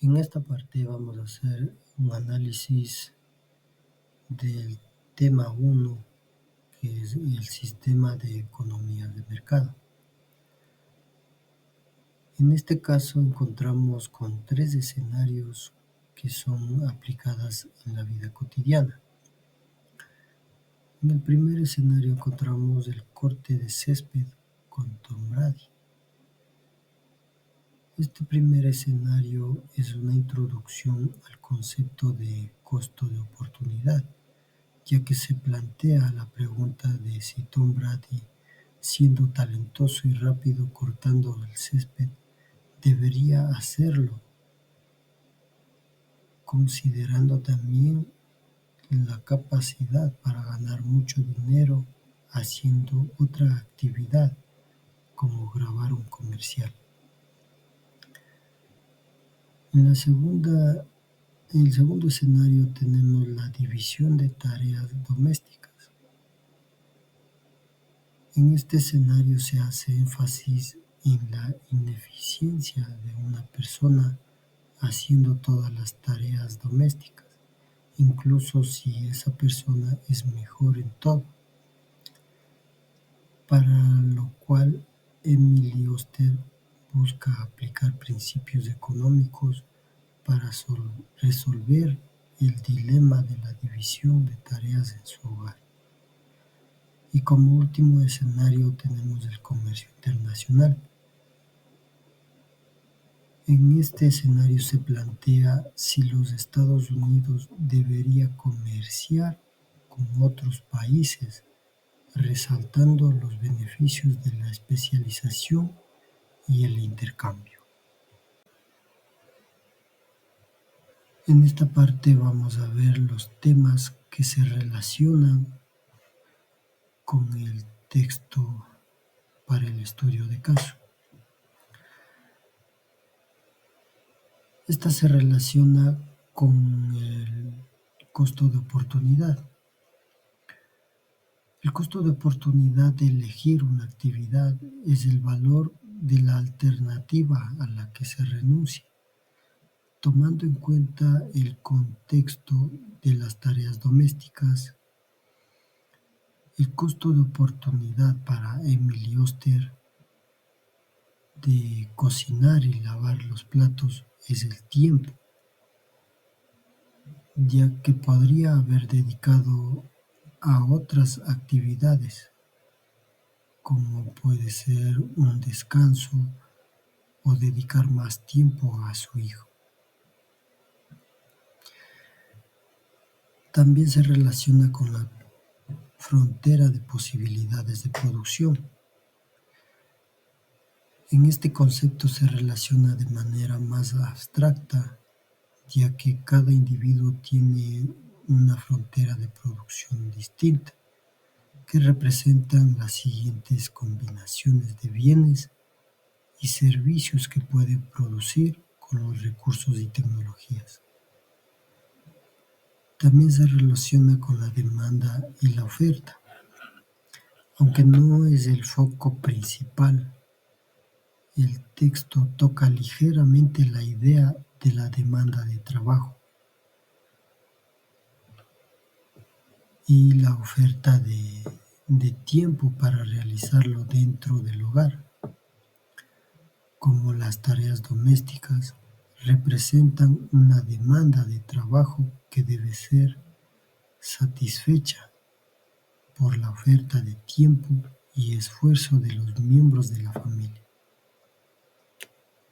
En esta parte vamos a hacer un análisis del tema 1, que es el sistema de economía de mercado. En este caso encontramos con tres escenarios que son aplicadas en la vida cotidiana. En el primer escenario encontramos el corte de césped con Tom Brady. Este primer escenario es una introducción al concepto de costo de oportunidad, ya que se plantea la pregunta de si Tom Brady, siendo talentoso y rápido cortando el césped, debería hacerlo, considerando también la capacidad para ganar mucho dinero haciendo otra actividad, como grabar un comercial. En el segundo escenario tenemos la división de tareas domésticas. En este escenario se hace énfasis en la ineficiencia de una persona haciendo todas las tareas domésticas, incluso si esa persona es mejor en todo, para lo cual Emily Oster busca aplicar principios económicos para resolver el dilema de la división de tareas en su hogar. Y como último escenario tenemos el comercio internacional. En este escenario se plantea si los Estados Unidos debería comerciar con otros países, resaltando los beneficios de la especialización y el intercambio. En esta parte vamos a ver los temas que se relacionan con el texto para el estudio de caso. Esta se relaciona con el costo de oportunidad. El costo de oportunidad de elegir una actividad es el valor de la alternativa a la que se renuncia, tomando en cuenta el contexto de las tareas domésticas. El costo de oportunidad para Emily Oster de cocinar y lavar los platos es el tiempo, ya que podría haber dedicado a otras actividades, como puede ser un descanso o dedicar más tiempo a su hijo. También se relaciona con la frontera de posibilidades de producción. En este concepto se relaciona de manera más abstracta, ya que cada individuo tiene una frontera de producción distinta, que representan las siguientes combinaciones de bienes y servicios que puede producir con los recursos y tecnologías. También se relaciona con la demanda y la oferta, aunque no es el foco principal. El texto toca ligeramente la idea de la demanda de trabajo y la oferta de tiempo para realizarlo dentro del hogar, como las tareas domésticas representan una demanda de trabajo que debe ser satisfecha por la oferta de tiempo y esfuerzo de los miembros de la familia.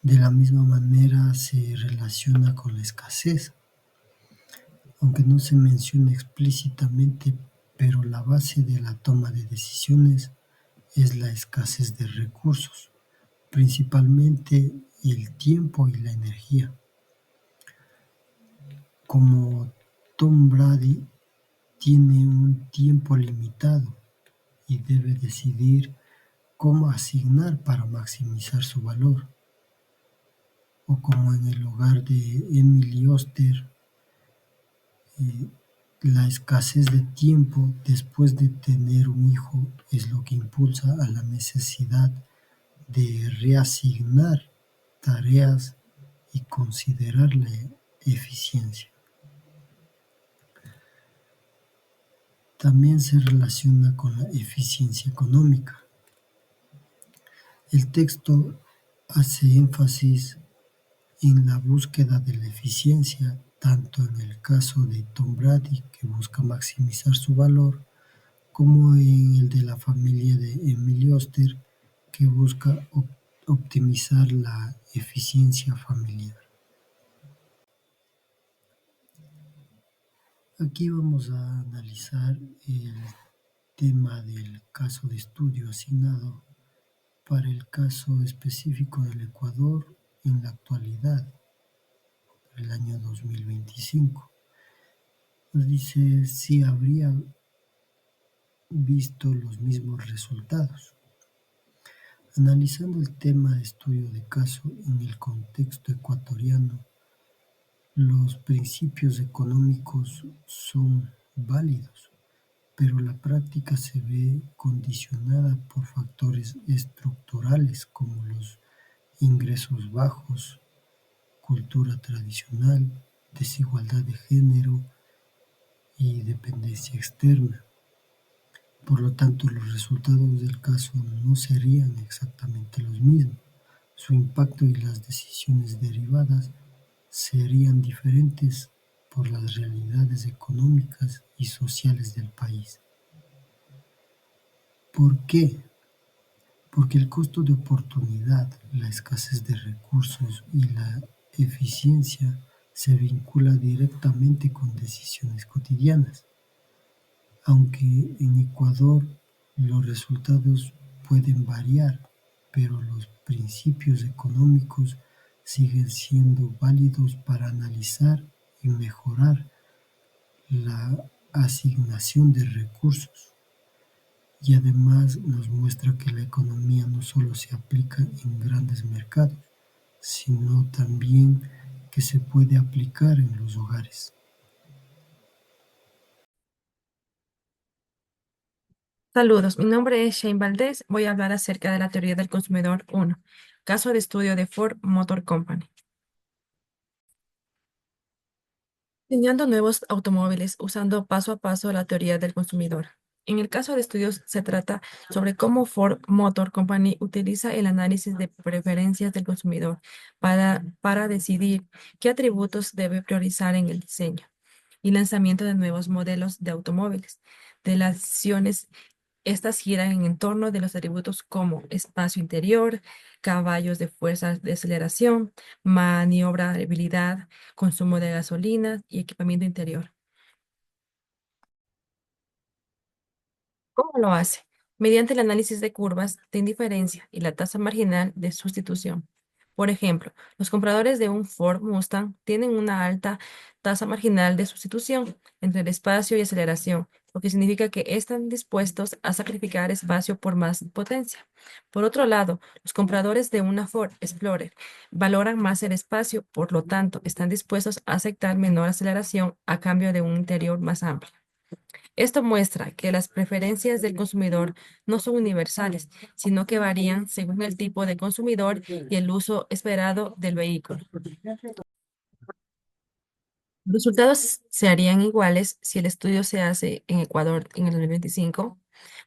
De la misma manera se relaciona con la escasez, aunque no se menciona explícitamente, pero la base de la toma de decisiones es la escasez de recursos, principalmente el tiempo y la energía. Como Tom Brady tiene un tiempo limitado y debe decidir cómo asignar para maximizar su valor, o como en el hogar de Emily Oster, la escasez de tiempo después de tener un hijo es lo que impulsa a la necesidad de reasignar tareas y considerar la eficiencia. También se relaciona con la eficiencia económica. El texto hace énfasis en la búsqueda de la eficiencia, tanto en el caso de Tom Brady, que busca maximizar su valor, como en el de la familia de Emily Oster, que busca optimizar la eficiencia familiar. Aquí vamos a analizar el tema del caso de estudio asignado para el caso específico del Ecuador en la actualidad, el año 2025. Nos dice si habría visto los mismos resultados. Analizando el tema de estudio de caso en el contexto ecuatoriano, los principios económicos son válidos, pero la práctica se ve condicionada por factores estructurales como los ingresos bajos, cultura tradicional, desigualdad de género y dependencia externa. Por lo tanto, los resultados del caso no serían exactamente los mismos. Su impacto y las decisiones derivadas serían diferentes por las realidades económicas y sociales del país. ¿Por qué? Porque el costo de oportunidad, la escasez de recursos y la eficiencia se vincula directamente con decisiones cotidianas. Aunque en Ecuador los resultados pueden variar, pero los principios económicos siguen siendo válidos para analizar y mejorar la asignación de recursos. Y además nos muestra que la economía no solo se aplica en grandes mercados, sino también que se puede aplicar en los hogares. Saludos, mi nombre es Shane Valdés. Voy a hablar acerca de la teoría del consumidor 1, caso de estudio de Ford Motor Company. Diseñando nuevos automóviles usando paso a paso la teoría del consumidor. En el caso de estudios se trata sobre cómo Ford Motor Company utiliza el análisis de preferencias del consumidor para decidir qué atributos debe priorizar en el diseño y lanzamiento de nuevos modelos de automóviles. De las decisiones Estas giran en torno de los atributos como espacio interior, caballos de fuerza de aceleración, maniobrabilidad, consumo de gasolina y equipamiento interior. ¿Cómo lo hace? Mediante el análisis de curvas de indiferencia y la tasa marginal de sustitución. Por ejemplo, los compradores de un Ford Mustang tienen una alta tasa marginal de sustitución entre el espacio y aceleración, lo que significa que están dispuestos a sacrificar espacio por más potencia. Por otro lado, los compradores de una Ford Explorer valoran más el espacio, por lo tanto, están dispuestos a aceptar menor aceleración a cambio de un interior más amplio. Esto muestra que las preferencias del consumidor no son universales, sino que varían según el tipo de consumidor y el uso esperado del vehículo. Los resultados se harían iguales si el estudio se hace en Ecuador en el 2025.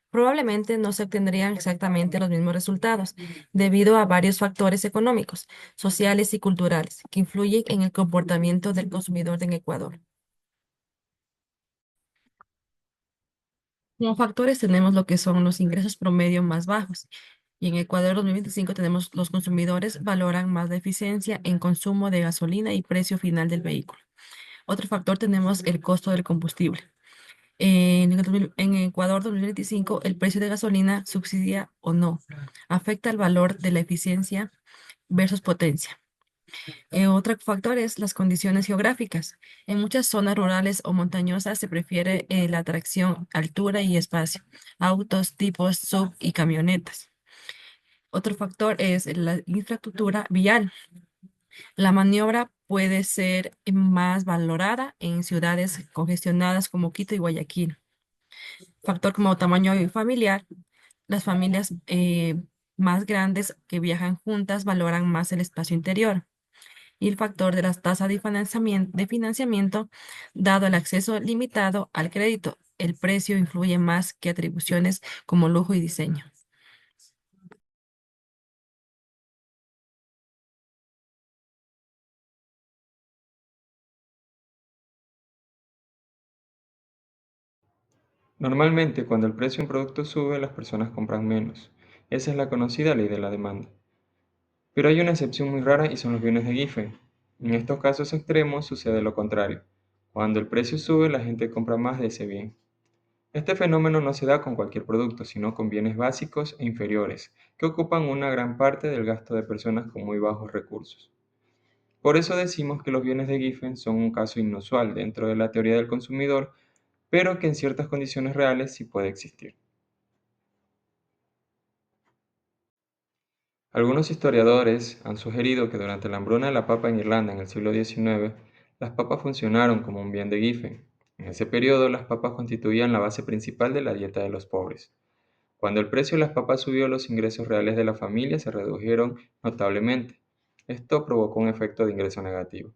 Probablemente no se obtendrían exactamente los mismos resultados, debido a varios factores económicos, sociales y culturales que influyen en el comportamiento del consumidor en Ecuador. Como factores tenemos lo que son los ingresos promedio más bajos. Y en Ecuador 2025 tenemos los consumidores valoran más la eficiencia en consumo de gasolina y precio final del vehículo. Otro factor tenemos el costo del combustible. En Ecuador 2025 el precio de gasolina, subsidia o no, afecta el valor de la eficiencia versus potencia. Otro factor es las condiciones geográficas. En muchas zonas rurales o montañosas se prefiere la atracción, altura y espacio, autos tipos sub y camionetas. Otro factor es la infraestructura vial. La maniobra puede ser más valorada en ciudades congestionadas como Quito y Guayaquil. Factor como tamaño familiar. Las familias más grandes que viajan juntas valoran más el espacio interior. y el factor de las tasas de financiamiento, dado el acceso limitado al crédito. El precio influye más que atribuciones como lujo y diseño. Normalmente, cuando el precio de un producto sube, las personas compran menos. Esa es la conocida ley de la demanda. Pero hay una excepción muy rara y son los bienes de Giffen. En estos casos extremos sucede lo contrario. Cuando el precio sube, la gente compra más de ese bien. Este fenómeno no se da con cualquier producto, sino con bienes básicos e inferiores, que ocupan una gran parte del gasto de personas con muy bajos recursos. Por eso decimos que los bienes de Giffen son un caso inusual dentro de la teoría del consumidor, pero que en ciertas condiciones reales sí puede existir. Algunos historiadores han sugerido que durante la hambruna de la papa en Irlanda en el siglo XIX, las papas funcionaron como un bien de Giffen. En ese periodo, las papas constituían la base principal de la dieta de los pobres. Cuando el precio de las papas subió, los ingresos reales de la familia se redujeron notablemente. Esto provocó un efecto de ingreso negativo.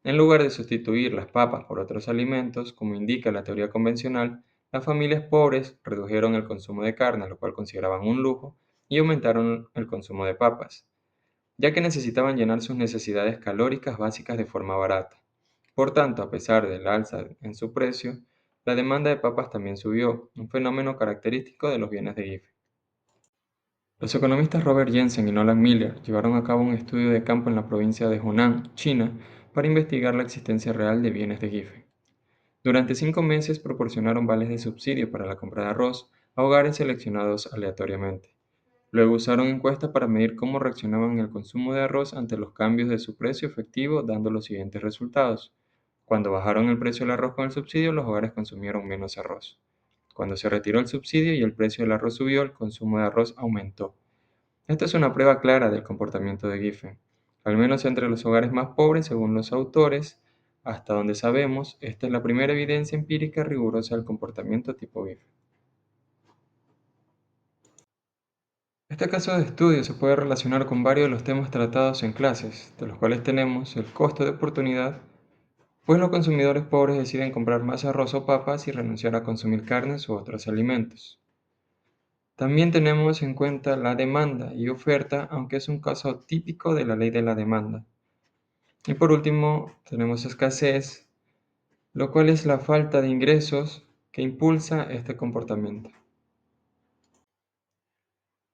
En lugar de sustituir las papas por otros alimentos, como indica la teoría convencional, las familias pobres redujeron el consumo de carne, lo cual consideraban un lujo, y aumentaron el consumo de papas, ya que necesitaban llenar sus necesidades calóricas básicas de forma barata. Por tanto, a pesar del alza en su precio, la demanda de papas también subió, un fenómeno característico de los bienes de Giffen. Los economistas Robert Jensen y Nolan Miller llevaron a cabo un estudio de campo en la provincia de Hunan, China, para investigar la existencia real de bienes de Giffen. Durante 5 meses proporcionaron vales de subsidio para la compra de arroz a hogares seleccionados aleatoriamente. Luego usaron encuestas para medir cómo reaccionaban el consumo de arroz ante los cambios de su precio efectivo, dando los siguientes resultados. Cuando bajaron el precio del arroz con el subsidio, los hogares consumieron menos arroz. Cuando se retiró el subsidio y el precio del arroz subió, el consumo de arroz aumentó. Esta es una prueba clara del comportamiento de Giffen, al menos entre los hogares más pobres según los autores. Hasta donde sabemos, esta es la primera evidencia empírica rigurosa del comportamiento tipo Giffen. Este caso de estudio se puede relacionar con varios de los temas tratados en clases, de los cuales tenemos el costo de oportunidad, pues los consumidores pobres deciden comprar más arroz o papas y renunciar a consumir carnes u otros alimentos. También tenemos en cuenta la demanda y oferta, aunque es un caso típico de la ley de la demanda. Y por último, tenemos escasez, lo cual es la falta de ingresos que impulsa este comportamiento.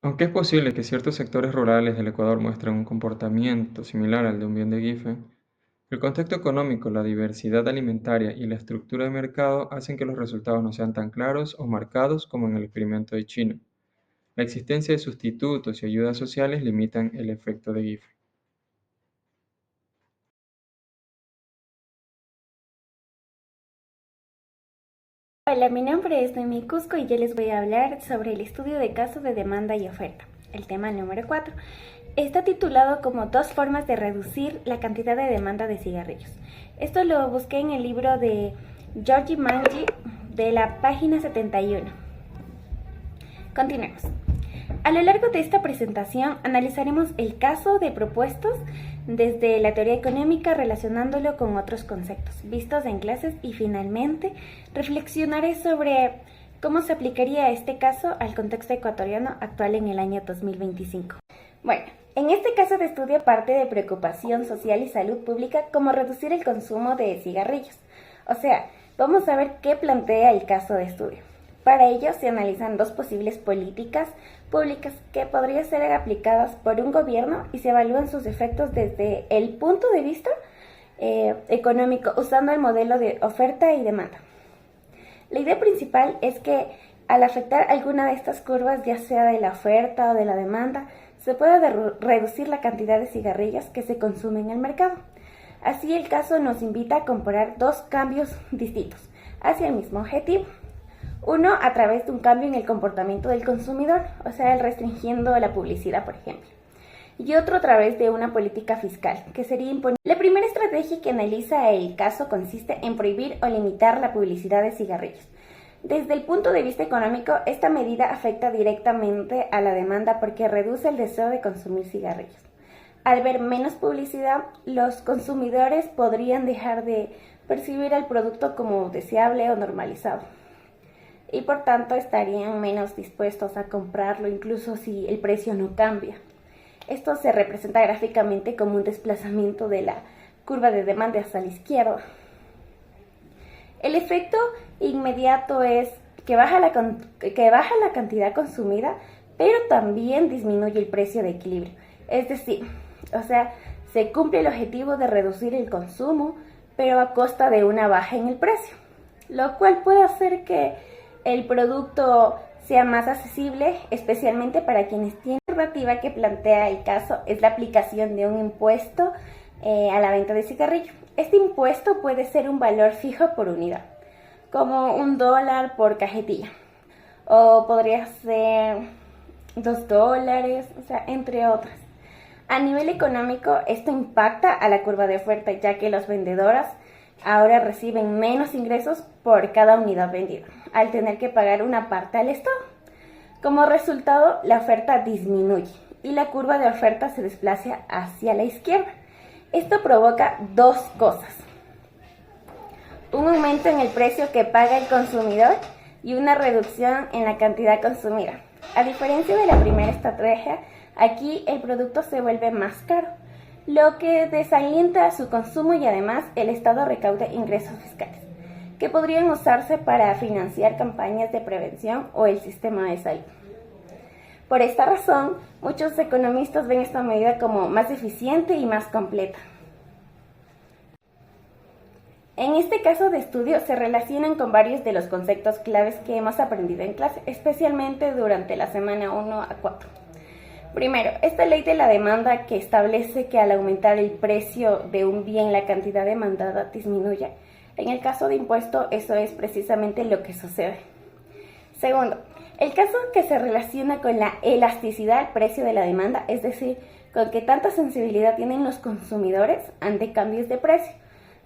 Aunque es posible que ciertos sectores rurales del Ecuador muestren un comportamiento similar al de un bien de Giffen, el contexto económico, la diversidad alimentaria y la estructura de mercado hacen que los resultados no sean tan claros o marcados como en el experimento de China. La existencia de sustitutos y ayudas sociales limitan el efecto de Giffen. Hola, mi nombre es Noemí Cusco y yo les voy a hablar sobre el estudio de casos de demanda y oferta. El tema número 4 está titulado como 2 formas de reducir la cantidad de demanda de cigarrillos. Esto lo busqué en el libro de Georgi Manji de la página 71. Continuemos. A lo largo de esta presentación analizaremos el caso de propuestos desde la teoría económica relacionándolo con otros conceptos vistos en clases y finalmente reflexionaré sobre cómo se aplicaría este caso al contexto ecuatoriano actual en el año 2025. Bueno, en este caso de estudio parte de preocupación social y salud pública como reducir el consumo de cigarrillos. O sea, vamos a ver qué plantea el caso de estudio. Para ello se analizan 2 posibles políticas públicas que podrían ser aplicadas por un gobierno y se evalúan sus efectos desde el punto de vista económico usando el modelo de oferta y demanda. La idea principal es que al afectar alguna de estas curvas, ya sea de la oferta o de la demanda, se pueda reducir la cantidad de cigarrillos que se consumen en el mercado. Así el caso nos invita a comparar 2 cambios distintos hacia el mismo objetivo. Uno a través de un cambio en el comportamiento del consumidor, o sea, el restringiendo la publicidad, por ejemplo. Y otro a través de una política fiscal, que sería imponer. La primera estrategia que analiza el caso consiste en prohibir o limitar la publicidad de cigarrillos. Desde el punto de vista económico, esta medida afecta directamente a la demanda porque reduce el deseo de consumir cigarrillos. al ver menos publicidad, los consumidores podrían dejar de percibir el producto como deseable o normalizado y por tanto estarían menos dispuestos a comprarlo incluso si el precio no cambia. Esto se representa gráficamente como un desplazamiento de la curva de demanda hacia la izquierda. El efecto inmediato es que baja la cantidad consumida, pero también disminuye el precio de equilibrio. Es decir, se cumple el objetivo de reducir el consumo, pero a costa de una baja en el precio, lo cual puede hacer que el producto sea más accesible, especialmente para quienes tienen. La alternativa que plantea el caso es la aplicación de un impuesto a la venta de cigarrillos. Este impuesto puede ser un valor fijo por unidad, como $1 por cajetilla, o podría ser $2, entre otras. A nivel económico, esto impacta a la curva de oferta, ya que los vendedores ahora reciben menos ingresos por cada unidad vendida, al tener que pagar una parte al Estado. Como resultado, la oferta disminuye y la curva de oferta se desplaza hacia la izquierda. Esto provoca dos cosas: un aumento en el precio que paga el consumidor y una reducción en la cantidad consumida. A diferencia de la primera estrategia, aquí el producto se vuelve más caro, lo que desalienta su consumo y además el Estado recauda ingresos fiscales, que podrían usarse para financiar campañas de prevención o el sistema de salud. Por esta razón, muchos economistas ven esta medida como más eficiente y más completa. En este caso de estudio se relacionan con varios de los conceptos claves que hemos aprendido en clase, especialmente durante la semana 1 a 4. Primero, esta ley de la demanda que establece que al aumentar el precio de un bien la cantidad demandada disminuye. En el caso de impuesto, eso es precisamente lo que sucede. Segundo, el caso que se relaciona con la elasticidad al precio de la demanda, es decir, con qué tanta sensibilidad tienen los consumidores ante cambios de precio.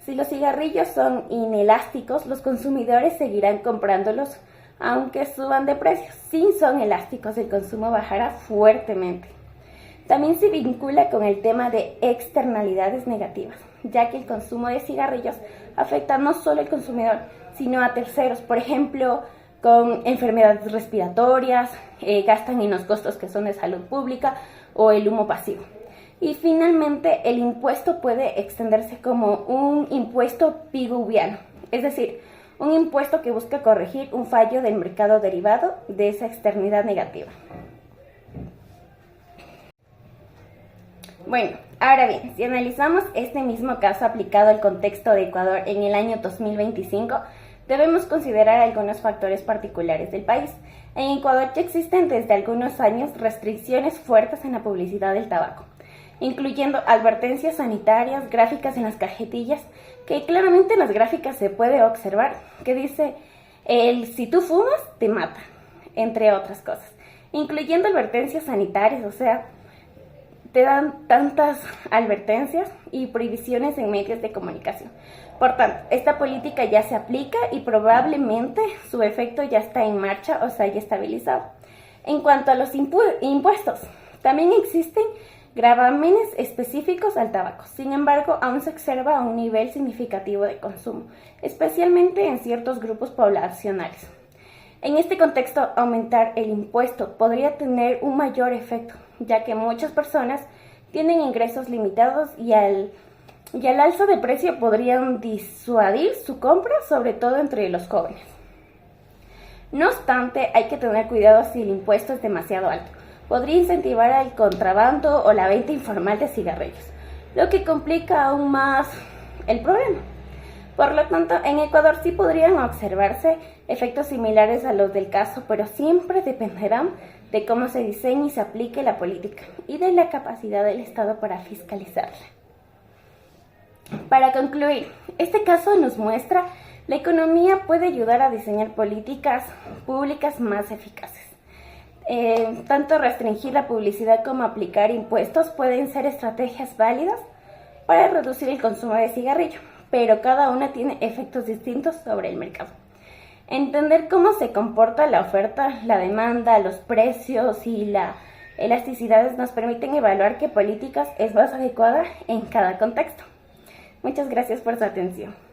Si los cigarrillos son inelásticos, los consumidores seguirán comprándolos aunque suban de precio. Si son elásticos, el consumo bajará fuertemente. También se vincula con el tema de externalidades negativas, ya que el consumo de cigarrillos afecta no solo al consumidor, sino a terceros. Por ejemplo, con enfermedades respiratorias, gastan en los costos que son de salud pública o el humo pasivo. Y finalmente, el impuesto puede extenderse como un impuesto pigouviano, es decir, un impuesto que busca corregir un fallo del mercado derivado de esa externalidad negativa. Bueno, ahora bien, si analizamos este mismo caso aplicado al contexto de Ecuador en el año 2025, debemos considerar algunos factores particulares del país. En Ecuador ya existen desde algunos años restricciones fuertes en la publicidad del tabaco, incluyendo advertencias sanitarias, gráficas en las cajetillas, que claramente en las gráficas se puede observar, que dice, si tú fumas, te mata, entre otras cosas, incluyendo advertencias sanitarias, te dan tantas advertencias y prohibiciones en medios de comunicación. Por tanto, esta política ya se aplica y probablemente su efecto ya está en marcha o se haya estabilizado. En cuanto a los impuestos, también existen gravámenes específicos al tabaco. Sin embargo, aún se observa un nivel significativo de consumo, especialmente en ciertos grupos poblacionales. En este contexto, aumentar el impuesto podría tener un mayor efecto, ya que muchas personas tienen ingresos limitados y al alza de precio podrían disuadir su compra, sobre todo entre los jóvenes. No obstante, hay que tener cuidado si el impuesto es demasiado alto. Podría incentivar al contrabando o la venta informal de cigarrillos, lo que complica aún más el problema. Por lo tanto, en Ecuador sí podrían observarse efectos similares a los del caso, pero siempre dependerán de cómo se diseñe y se aplique la política y de la capacidad del Estado para fiscalizarla. Para concluir, este caso nos muestra la economía puede ayudar a diseñar políticas públicas más eficaces. Tanto restringir la publicidad como aplicar impuestos pueden ser estrategias válidas para reducir el consumo de cigarrillo, pero cada una tiene efectos distintos sobre el mercado. Entender cómo se comporta la oferta, la demanda, los precios y la elasticidades nos permiten evaluar qué políticas es más adecuada en cada contexto. Muchas gracias por su atención.